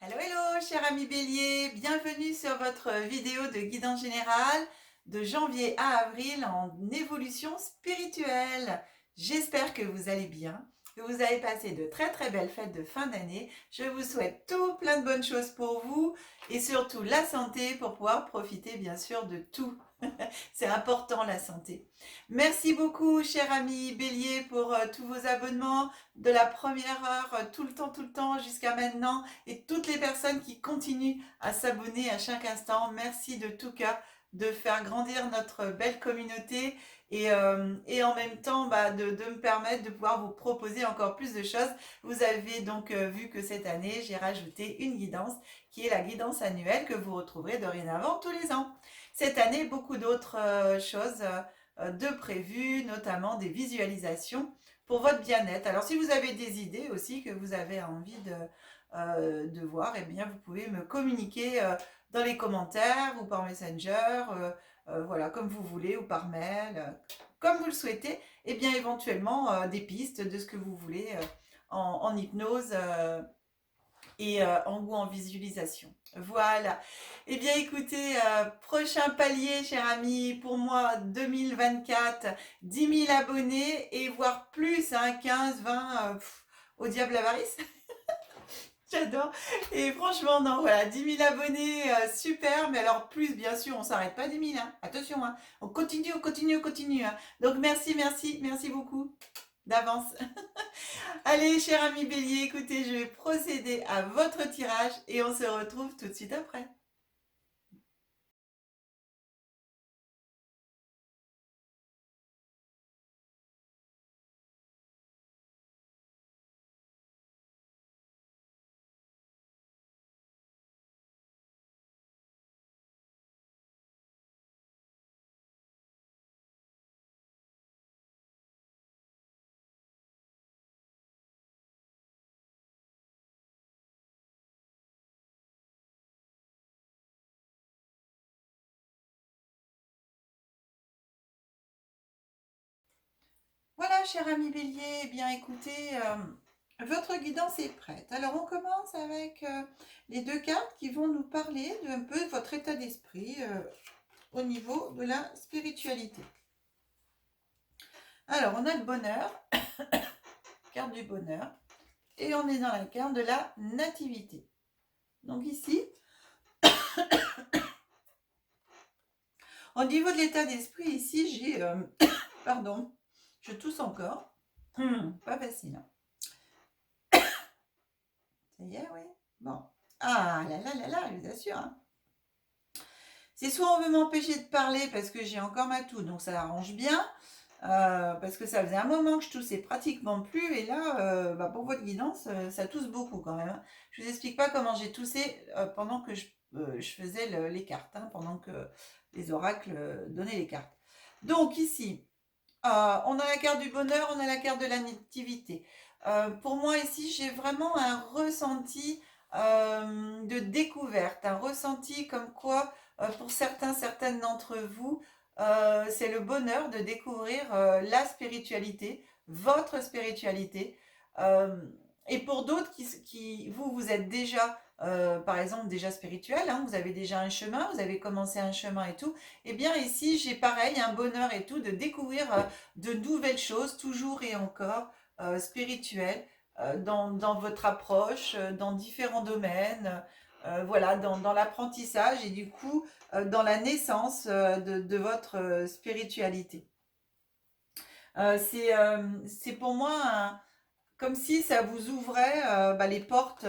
Hello, hello, cher ami Bélier, bienvenue sur votre vidéo de guidance générale de janvier à avril en évolution spirituelle. J'espère que vous allez bien, que vous avez passé de très très belles fêtes de fin d'année. Je vous souhaite tout plein de bonnes choses pour vous et surtout la santé pour pouvoir profiter bien sûr de tout. C'est important la santé. Merci beaucoup, cher ami Bélier, pour tous vos abonnements de la première heure, tout le temps jusqu'à maintenant et toutes les personnes qui continuent à s'abonner à chaque instant. Merci de tout cœur de faire grandir notre belle communauté et en même temps de me permettre de pouvoir vous proposer encore plus de choses. Vous avez donc vu que cette année, j'ai rajouté une guidance qui est la guidance annuelle que vous retrouverez dorénavant tous les ans. Cette année, beaucoup d'autres choses de prévues, notamment des visualisations pour votre bien-être. Alors si vous avez des idées aussi que vous avez envie de voir, eh bien vous pouvez me communiquer dans les commentaires ou par Messenger, voilà, comme vous voulez, ou par mail, comme vous le souhaitez, et bien éventuellement des pistes de ce que vous voulez en hypnose et en visualisation. Voilà. Eh bien, écoutez, prochain palier, cher ami, pour moi, 2024, 10 000 abonnés et voire plus, hein, 15, 20, au diable l'avarice. J'adore. Et franchement, non, voilà, 10 000 abonnés, super. Mais alors, plus, bien sûr, on s'arrête pas 10 000, hein. Attention, hein. On continue, on continue, on continue, hein. Donc, merci, merci, merci beaucoup d'avance. Allez, cher ami Bélier, écoutez, je vais procéder à votre tirage et on se retrouve tout de suite après. Voilà, cher ami Bélier, eh bien écoutez, votre guidance est prête. Alors on commence avec les deux cartes qui vont nous parler d'un peu de votre état d'esprit au niveau de la spiritualité. Alors on a le bonheur, carte du bonheur, et on est dans la carte de la nativité. Donc ici, au niveau de l'état d'esprit, ici j'ai, pardon, je tousse encore, pas facile, hein. Ça y est, oui. Bon. Ah là là là là, je vous assure, hein. C'est soit on veut m'empêcher de parler parce que j'ai encore ma toux, donc ça arrange bien, parce que ça faisait un moment que je toussais pratiquement plus, et là, pour votre guidance, ça tousse beaucoup quand même, hein. Je vous explique pas comment j'ai toussé pendant que je faisais les cartes, hein, pendant que les oracles donnaient les cartes. Donc ici, on a la carte du bonheur, on a la carte de la nativité. Pour moi ici, j'ai vraiment un ressenti de découverte, un ressenti comme quoi, pour certains, certaines d'entre vous, c'est le bonheur de découvrir la spiritualité, votre spiritualité. Euh, et pour d'autres vous êtes déjà, par exemple, déjà spirituel, hein, vous avez déjà un chemin, vous avez commencé un chemin et tout. Eh bien ici, j'ai pareil, un bonheur et tout de découvrir de nouvelles choses, toujours et encore spirituelles, dans votre approche, dans différents domaines, voilà, dans l'apprentissage et du coup, dans la naissance de votre spiritualité. C'est pour moi comme si ça vous ouvrait les portes.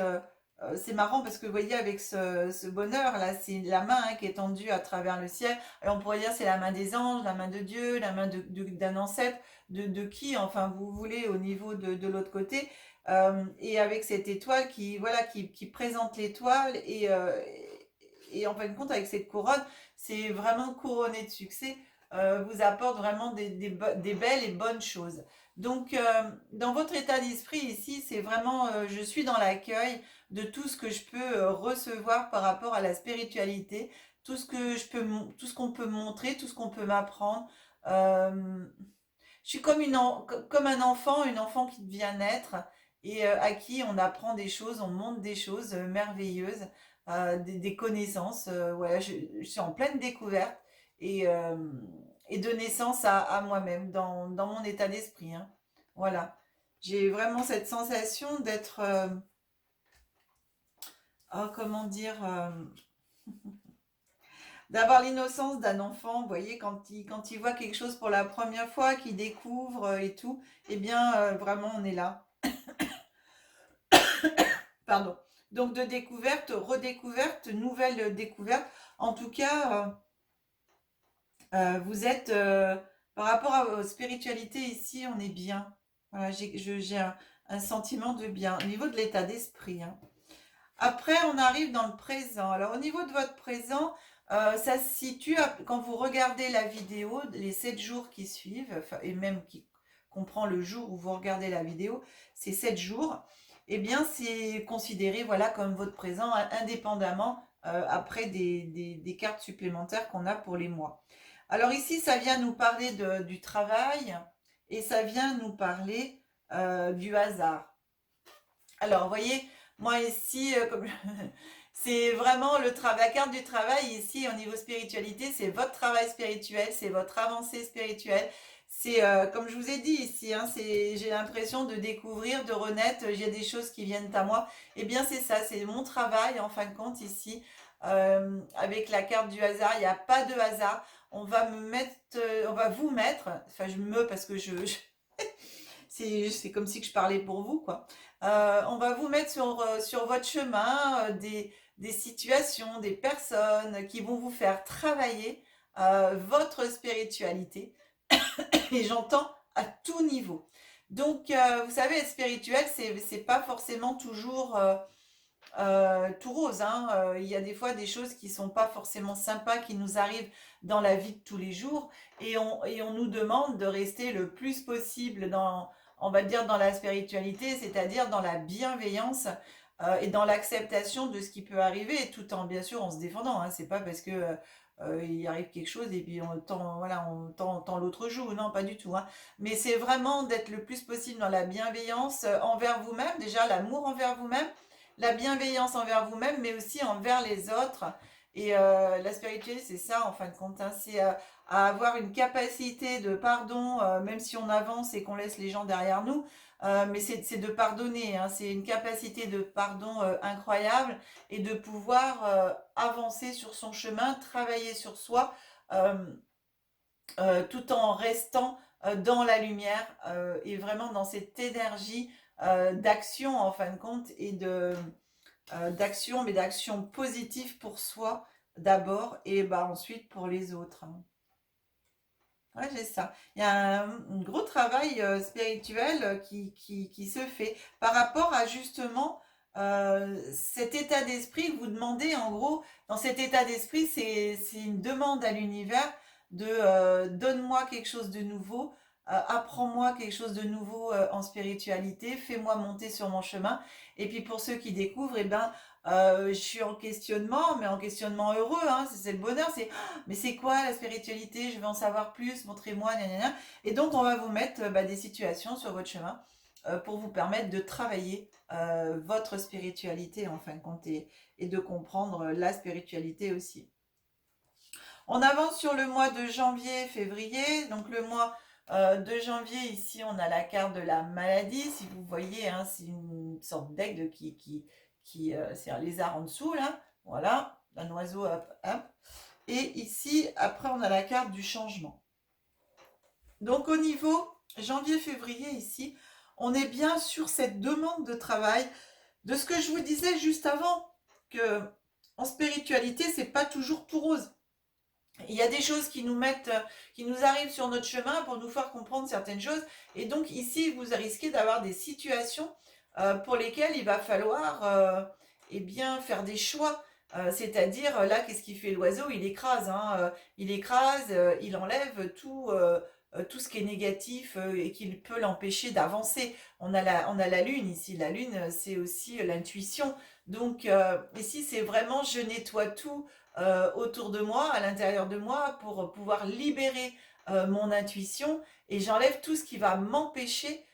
C'est marrant parce que vous voyez avec ce bonheur là, c'est la main, hein, qui est tendue à travers le ciel. Alors on pourrait dire c'est la main des anges, la main de Dieu, la main d'un ancêtre, de qui enfin vous voulez au niveau de l'autre côté. Et avec cette étoile qui voilà qui présente l'étoile et en fin de compte avec cette couronne, c'est vraiment couronné de succès. Vous apporte vraiment des belles et bonnes choses. Donc, dans votre état d'esprit ici, c'est vraiment, je suis dans l'accueil de tout ce que je peux recevoir par rapport à la spiritualité, tout ce qu'on peut me montrer, tout ce qu'on peut m'apprendre. Euh, je suis comme un enfant, une enfant qui vient naître et à qui on apprend des choses, on montre des choses merveilleuses, des connaissances. Voilà, je suis en pleine découverte et, euh, et de naissance à moi-même, dans mon état d'esprit, hein. Voilà. J'ai vraiment cette sensation d'être, oh, comment dire, d'avoir l'innocence d'un enfant. Vous voyez, quand il voit quelque chose pour la première fois, qu'il découvre et tout, eh bien, vraiment, on est là. Pardon. Donc, de découverte, redécouverte, nouvelle découverte. En tout cas, vous êtes, par rapport à vos spiritualités ici, on est bien. Voilà, j'ai un sentiment de bien au niveau de l'état d'esprit, hein. Après, on arrive dans le présent. Alors, au niveau de votre présent, ça se situe quand vous regardez la vidéo, les 7 jours qui suivent, et même qui comprend le jour où vous regardez la vidéo, ces 7 jours, eh bien, c'est considéré, voilà, comme votre présent, indépendamment après des cartes supplémentaires qu'on a pour les mois. Alors ici, ça vient nous parler du travail et ça vient nous parler du hasard. Alors, vous voyez, moi ici, c'est vraiment la carte du travail ici au niveau spiritualité, c'est votre travail spirituel, c'est votre avancée spirituelle. C'est comme je vous ai dit ici, hein, j'ai l'impression de découvrir, de renaître, j'ai des choses qui viennent à moi. Eh bien, c'est ça, c'est mon travail en fin de compte ici. Avec la carte du hasard, il n'y a pas de hasard. On va vous mettre, enfin je me parce que c'est comme si que je parlais pour vous, quoi. On va vous mettre sur votre chemin des situations, des personnes qui vont vous faire travailler votre spiritualité. Et j'entends à tout niveau. Donc, vous savez, être spirituel, c'est pas forcément toujours tout rose, hein. Il y a des fois des choses qui sont pas forcément sympas qui nous arrivent dans la vie de tous les jours et on nous demande de rester le plus possible on va dire, dans la spiritualité, c'est-à-dire dans la bienveillance et dans l'acceptation de ce qui peut arriver, tout en, bien sûr, en se défendant, hein. C'est pas parce que il arrive quelque chose et puis voilà, on tend l'autre joue, non, pas du tout, hein. Mais c'est vraiment d'être le plus possible dans la bienveillance envers vous-même, déjà l'amour envers vous-même, la bienveillance envers vous-même, mais aussi envers les autres. Et la spiritualité, c'est ça, en fin de compte, hein. C'est à avoir une capacité de pardon, même si on avance et qu'on laisse les gens derrière nous. Mais c'est de pardonner, hein. C'est une capacité de pardon incroyable et de pouvoir avancer sur son chemin, travailler sur soi, euh, tout en restant dans la lumière et vraiment dans cette énergie d'action en fin de compte et d'action, mais d'action positive pour soi d'abord et bah, ensuite pour les autres, hein. Ouais, j'ai ça. Il y a un gros travail spirituel qui se fait par rapport à justement cet état d'esprit. Vous demandez en gros, dans cet état d'esprit, c'est une demande à l'univers de donne-moi quelque chose de nouveau, apprends-moi quelque chose de nouveau en spiritualité, fais-moi monter sur mon chemin. Et puis pour ceux qui découvrent, eh ben, je suis en questionnement, mais en questionnement heureux, hein, c'est le bonheur, c'est mais c'est quoi la spiritualité? Je veux en savoir plus, montrez-moi, gna gna gna. Et donc, on va vous mettre bah, des situations sur votre chemin pour vous permettre de travailler votre spiritualité en fin de compte et de comprendre la spiritualité aussi. On avance sur le mois de janvier, février. Donc, le mois de janvier, ici, on a la carte de la maladie. Si vous voyez, hein, c'est une sorte d'aigle c'est un lézard en dessous, là. Voilà, un oiseau, hop, hop. Et ici, après, on a la carte du changement. Donc, au niveau janvier-février, ici, on est bien sur cette demande de travail. De ce que je vous disais juste avant, que en spiritualité, c'est pas toujours tout rose. Il y a des choses qui nous arrivent sur notre chemin pour nous faire comprendre certaines choses. Et donc, ici, vous risquez d'avoir des situations pour lesquelles il va falloir eh bien, faire des choix. C'est-à-dire, là, qu'est-ce qu'il fait l'oiseau? Il écrase, hein, il écrase, il enlève tout ce qui est négatif et qui peut l'empêcher d'avancer. On a la lune ici. La lune, c'est aussi l'intuition. Donc, ici, c'est vraiment je nettoie tout autour de moi, à l'intérieur de moi, pour pouvoir libérer mon intuition et j'enlève tout ce qui va m'empêcher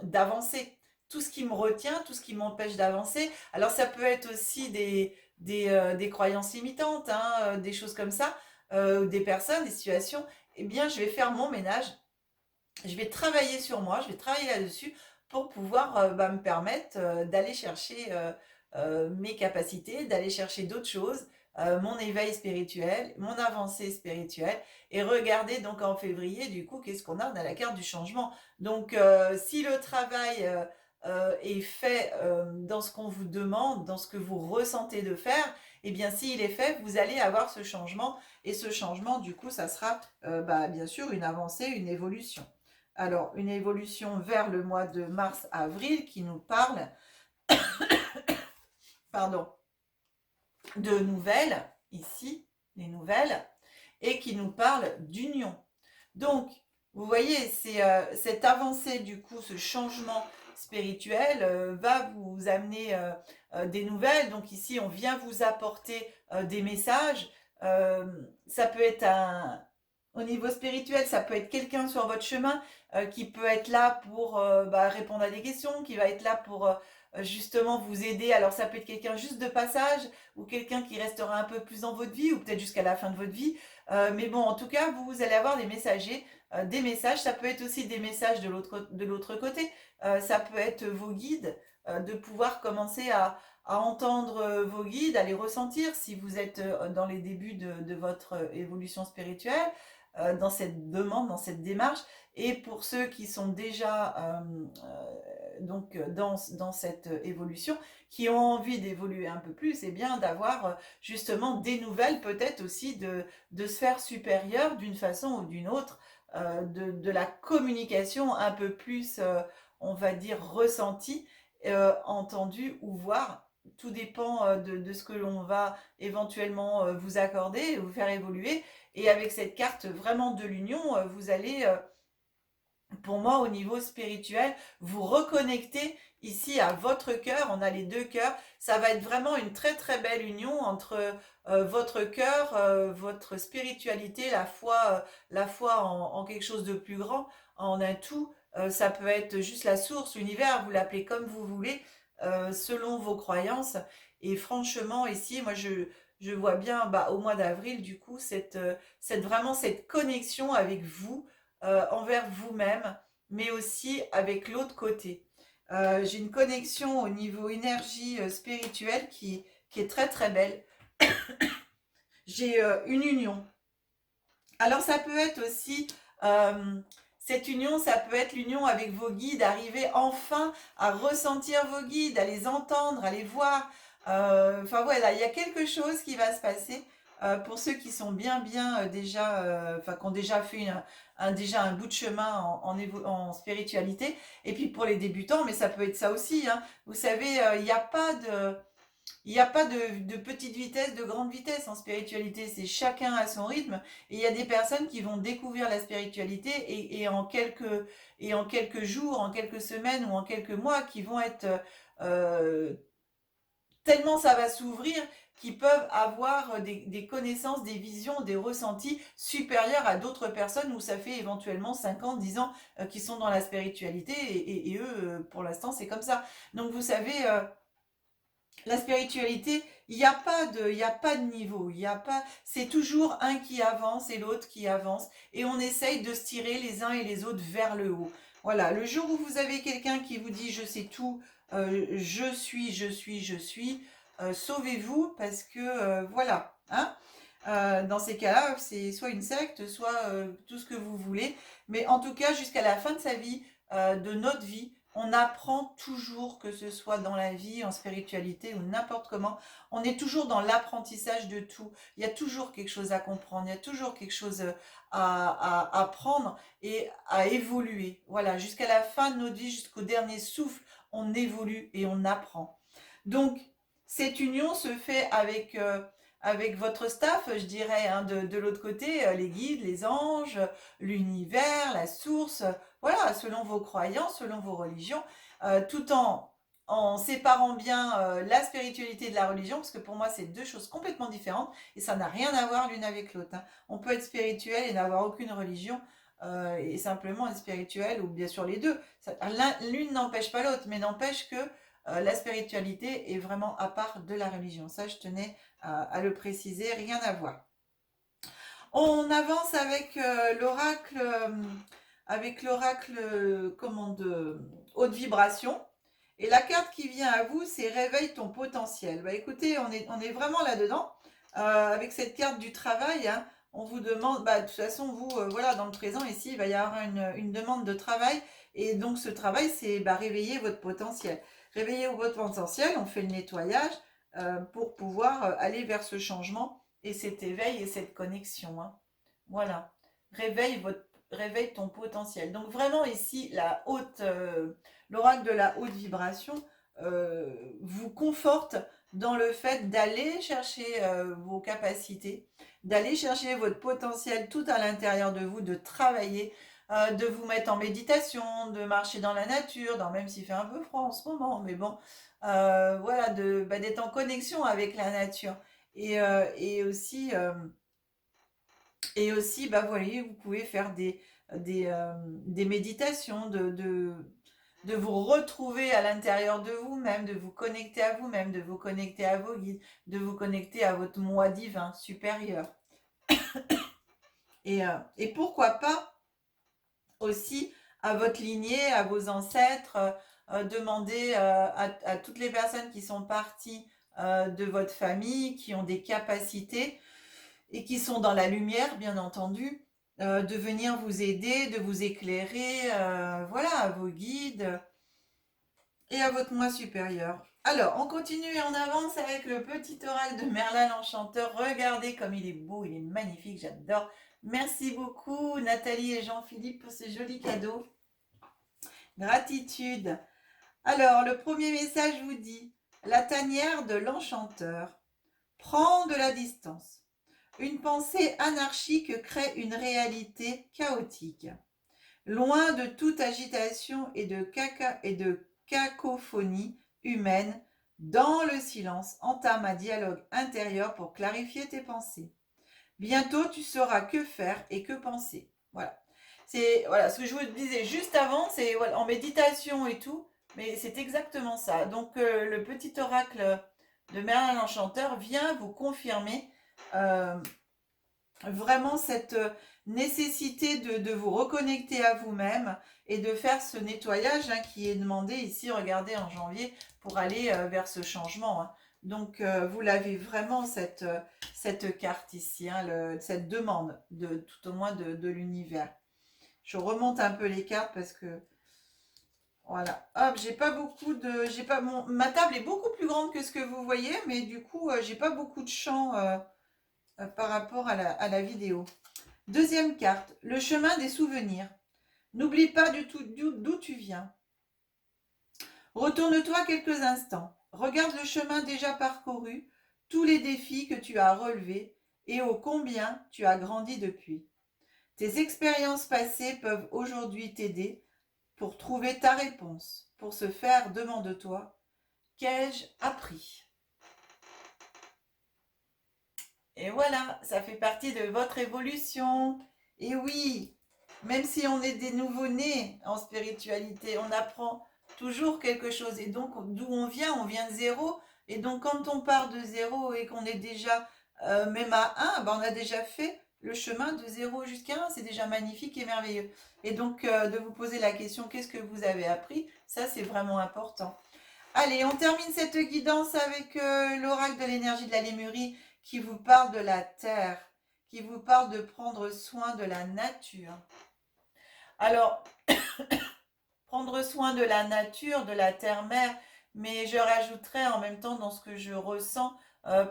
d'avancer. tout ce qui me retient, tout ce qui m'empêche d'avancer. Alors ça peut être aussi des croyances limitantes, hein, des choses comme ça, des personnes, des situations. Eh bien, je vais faire mon ménage, je vais travailler sur moi, je vais travailler là-dessus pour pouvoir me permettre d'aller chercher mes capacités, d'aller chercher d'autres choses, mon éveil spirituel, mon avancée spirituelle, et regarder donc en février, du coup, qu'est-ce qu'on a? On a la carte du changement. Donc, si le travail est fait dans ce qu'on vous demande, dans ce que vous ressentez de faire, eh bien, s'il est fait, vous allez avoir ce changement, et ce changement, du coup, ça sera bien sûr une avancée, une évolution. Alors, une évolution vers le mois de mars-avril qui nous parle, pardon, de nouvelles, ici, les nouvelles, et qui nous parle d'union. Donc, vous voyez, c'est cette avancée, du coup, ce changement spirituel va vous amener des nouvelles. Donc ici, on vient vous apporter des messages. Ça peut être au niveau spirituel, ça peut être quelqu'un sur votre chemin qui peut être là pour répondre à des questions, qui va être là pour justement vous aider. Alors ça peut être quelqu'un juste de passage ou quelqu'un qui restera un peu plus dans votre vie ou peut-être jusqu'à la fin de votre vie. Mais bon, en tout cas, vous allez avoir des messagers, des messages. Ça peut être aussi des messages de l'autre côté. Ça peut être vos guides, de pouvoir commencer à entendre vos guides, à les ressentir si vous êtes dans les débuts de votre évolution spirituelle, dans cette demande, dans cette démarche. Et pour ceux qui sont déjà donc dans cette évolution, qui ont envie d'évoluer un peu plus, et bien d'avoir justement des nouvelles, peut-être aussi de sphères supérieures d'une façon ou d'une autre, de la communication un peu plus, on va dire, ressentie, entendue ou voir. Tout dépend de ce que l'on va éventuellement vous accorder, vous faire évoluer. Et avec cette carte vraiment de l'union, vous allez pour moi, au niveau spirituel, vous reconnectez ici à votre cœur. On a les deux cœurs. Ça va être vraiment une très très belle union entre votre cœur, votre spiritualité, la foi en quelque chose de plus grand, en un tout. Ça peut être juste la source, l'univers, vous l'appelez comme vous voulez, selon vos croyances. Et franchement, ici, moi, je vois bien au mois d'avril, du coup, vraiment cette connexion avec vous envers vous-même, mais aussi avec l'autre côté. J'ai une connexion au niveau énergie spirituelle qui est très très belle. J'ai une union. Alors ça peut être aussi, cette union, ça peut être l'union avec vos guides, arriver enfin à ressentir vos guides, à les entendre, à les voir. Enfin voilà, il y a quelque chose qui va se passer pour ceux qui sont bien déjà, qui ont déjà fait déjà un bout de chemin en spiritualité. Et puis pour les débutants, mais ça peut être ça aussi, hein. Vous savez, il n'y a pas de petite vitesse, de grande vitesse en spiritualité, c'est chacun à son rythme. Et il y a des personnes qui vont découvrir la spiritualité et en quelques jours, en quelques semaines ou en quelques mois, qui vont être euh, tellement ça va s'ouvrir, qui peuvent avoir des connaissances, des visions, des ressentis supérieurs à d'autres personnes où ça fait éventuellement 5 ans, 10 ans qu'ils sont dans la spiritualité et eux, pour l'instant, c'est comme ça. Donc vous savez, la spiritualité, il y a pas de niveau, il y a pas, c'est toujours un qui avance et l'autre qui avance, et on essaye de se tirer les uns et les autres vers le haut. Voilà, le jour où vous avez quelqu'un qui vous dit je sais tout, je suis, sauvez-vous parce que voilà, hein. Dans ces cas-là, c'est soit une secte, soit tout ce que vous voulez, mais en tout cas jusqu'à la fin de sa vie, de notre vie, on apprend toujours, que ce soit dans la vie, en spiritualité ou n'importe comment. On est toujours dans l'apprentissage de tout. Il y a toujours quelque chose à comprendre, il y a toujours quelque chose à apprendre et à évoluer. Voilà, jusqu'à la fin de notre vie, jusqu'au dernier souffle, on évolue et on apprend. Donc, cette union se fait avec votre staff, je dirais, hein, de l'autre côté, les guides, les anges, l'univers, la source, voilà, selon vos croyances, selon vos religions, tout en séparant bien la spiritualité de la religion, parce que pour moi, c'est deux choses complètement différentes et ça n'a rien à voir l'une avec l'autre, hein. On peut être spirituel et n'avoir aucune religion. et simplement être spirituel, ou bien sûr les deux. L'une n'empêche pas l'autre, mais n'empêche que la spiritualité est vraiment à part de la religion. Ça, je tenais à le préciser, rien à voir. On avance avec l'oracle, comment, de haute vibration. Et la carte qui vient à vous, c'est réveille ton potentiel. Bah écoutez, on est vraiment là-dedans. Avec cette carte du travail, hein, on vous demande, bah, de toute façon, vous, voilà, dans le présent, ici, il va y avoir une demande de travail. Et donc, ce travail, c'est bah, réveiller votre potentiel. Réveiller votre potentiel, on fait le nettoyage pour pouvoir aller vers ce changement et cet éveil et cette connexion, hein. Voilà. Réveille ton potentiel. Donc vraiment ici, l'oracle de la haute vibration vous conforte dans le fait d'aller chercher vos capacités, d'aller chercher votre potentiel tout à l'intérieur de vous, de travailler, de vous mettre en méditation, de marcher dans la nature, même s'il fait un peu froid en ce moment, mais bon, voilà, d'être en connexion avec la nature. Et aussi, bah, voyez, vous pouvez faire des méditations, de vous retrouver à l'intérieur de vous-même, de vous connecter à vous-même, de vous connecter à vos guides, de vous connecter à votre moi divin supérieur. Et pourquoi pas aussi à votre lignée, à vos ancêtres, demander à toutes les personnes qui sont parties de votre famille, qui ont des capacités et qui sont dans la lumière, bien entendu, de venir vous aider, de vous éclairer, voilà, à vos guides et à votre moi supérieur. Alors, on continue et on avance avec le petit oracle de Merlin l'Enchanteur. Regardez comme il est beau, il est magnifique, j'adore. Merci beaucoup Nathalie et Jean-Philippe pour ces jolis cadeaux. Gratitude. Alors, le premier message vous dit, la tanière de l'Enchanteur. Prends de la distance. Une pensée anarchique crée une réalité chaotique. Loin de toute agitation et de cacophonie humaine, dans le silence, entame un dialogue intérieur pour clarifier tes pensées. Bientôt, tu sauras que faire et que penser. Voilà. C'est voilà, ce que je vous disais juste avant, c'est voilà, en méditation et tout, mais c'est exactement ça. Donc, le petit oracle de Merlin l'Enchanteur vient vous confirmer vraiment cette nécessité de vous reconnecter à vous-même et de faire ce nettoyage qui est demandé ici, regardez, en janvier, pour aller vers ce changement, hein. Donc, vous l'avez vraiment, cette carte ici, hein, cette demande, tout au moins de l'univers. Je remonte un peu les cartes parce que, voilà. Hop, j'ai pas beaucoup de... ma table est beaucoup plus grande que ce que vous voyez, mais du coup, j'ai pas beaucoup de champs par rapport à la vidéo. Deuxième carte, le chemin des souvenirs. N'oublie pas du tout d'où tu viens. Retourne-toi quelques instants. Regarde le chemin déjà parcouru, tous les défis que tu as relevés et ô combien tu as grandi depuis. Tes expériences passées peuvent aujourd'hui t'aider pour trouver ta réponse. Pour ce faire, demande-toi, qu'ai-je appris ? Et voilà, ça fait partie de votre évolution. Et oui, même si on est des nouveaux-nés en spiritualité, on apprend toujours quelque chose. Et donc, d'où on vient de zéro. Et donc, quand on part de zéro et qu'on est déjà même à 1, ben, on a déjà fait le chemin de zéro jusqu'à 1. C'est déjà magnifique et merveilleux. Et donc, de vous poser la question, qu'est-ce que vous avez appris? Ça, c'est vraiment important. Allez, on termine cette guidance avec l'oracle de l'énergie de la Lémurie qui vous parle de la terre, qui vous parle de prendre soin de la nature. Alors, prendre soin de la nature, de la terre-mère, mais je rajouterai en même temps dans ce que je ressens,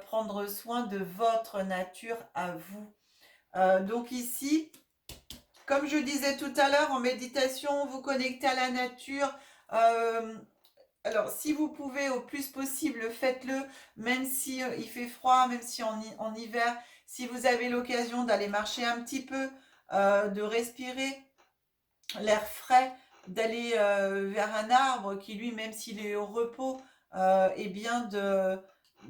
prendre soin de votre nature à vous. Donc ici, comme je disais tout à l'heure, en méditation, vous connectez à la nature. Alors, si vous pouvez au plus possible, faites-le, même si il fait froid, même si en hiver, si vous avez l'occasion d'aller marcher un petit peu, de respirer l'air frais, d'aller vers un arbre qui, lui, même s'il est au repos, est bien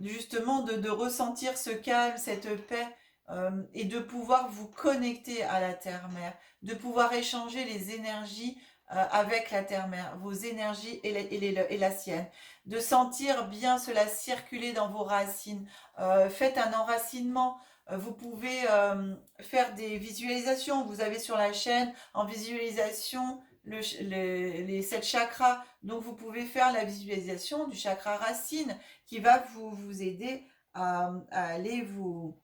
justement de ressentir ce calme, cette paix et de pouvoir vous connecter à la terre-mère, de pouvoir échanger les énergies avec la terre-mère, vos énergies et la sienne, de sentir bien cela circuler dans vos racines. Faites un enracinement. Vous pouvez faire des visualisations. Vous avez sur la chaîne en visualisation les 7 chakras. Donc vous pouvez faire la visualisation du chakra racine qui va vous aider à aller vous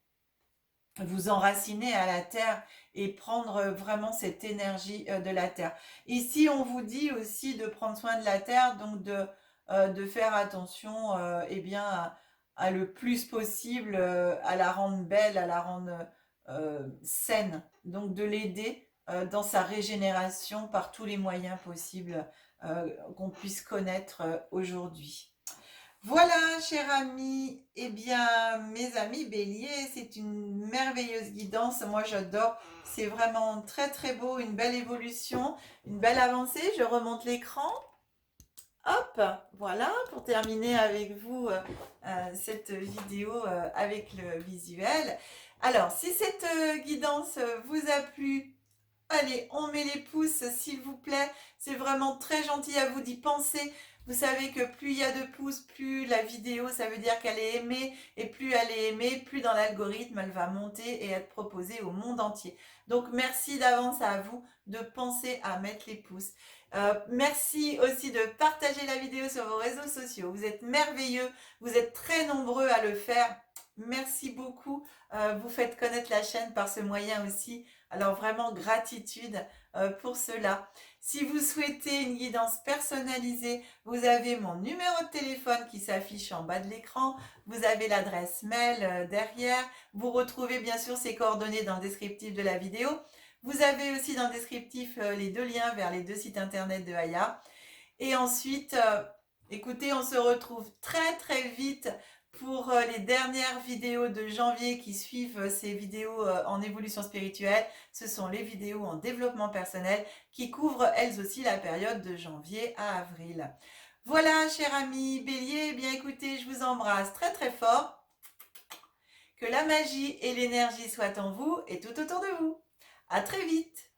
enraciner à la terre et prendre vraiment cette énergie de la terre. Ici, on vous dit aussi de prendre soin de la terre, donc de faire attention eh bien, à le plus possible, à la rendre belle, à la rendre saine, donc de l'aider dans sa régénération par tous les moyens possibles qu'on puisse connaître aujourd'hui. Voilà, chers amis, eh bien, mes amis béliers, c'est une merveilleuse guidance. Moi, j'adore. C'est vraiment très, très beau, une belle évolution, une belle avancée. Je remonte l'écran. Hop, voilà, pour terminer avec vous cette vidéo avec le visuel. Alors, si cette guidance vous a plu, allez, on met les pouces, s'il vous plaît. C'est vraiment très gentil à vous d'y penser. Vous savez que plus il y a de pouces, plus la vidéo, ça veut dire qu'elle est aimée. Et plus elle est aimée, plus dans l'algorithme, elle va monter et être proposée au monde entier. Donc, merci d'avance à vous de penser à mettre les pouces. Merci aussi de partager la vidéo sur vos réseaux sociaux. Vous êtes merveilleux. Vous êtes très nombreux à le faire. Merci beaucoup. Vous faites connaître la chaîne par ce moyen aussi. Alors vraiment gratitude pour cela. Si vous souhaitez une guidance personnalisée, vous avez mon numéro de téléphone qui s'affiche en bas de l'écran. Vous avez l'adresse mail derrière. Vous retrouvez bien sûr ces coordonnées dans le descriptif de la vidéo. Vous avez aussi dans le descriptif les 2 liens vers les 2 sites internet de Aya. Et ensuite, écoutez, on se retrouve très très vite pour les dernières vidéos de janvier qui suivent ces vidéos en évolution spirituelle. Ce sont les vidéos en développement personnel qui couvrent elles aussi la période de janvier à avril. Voilà, chers amis béliers, eh bien écoutez, je vous embrasse très très fort. Que la magie et l'énergie soient en vous et tout autour de vous. À très vite.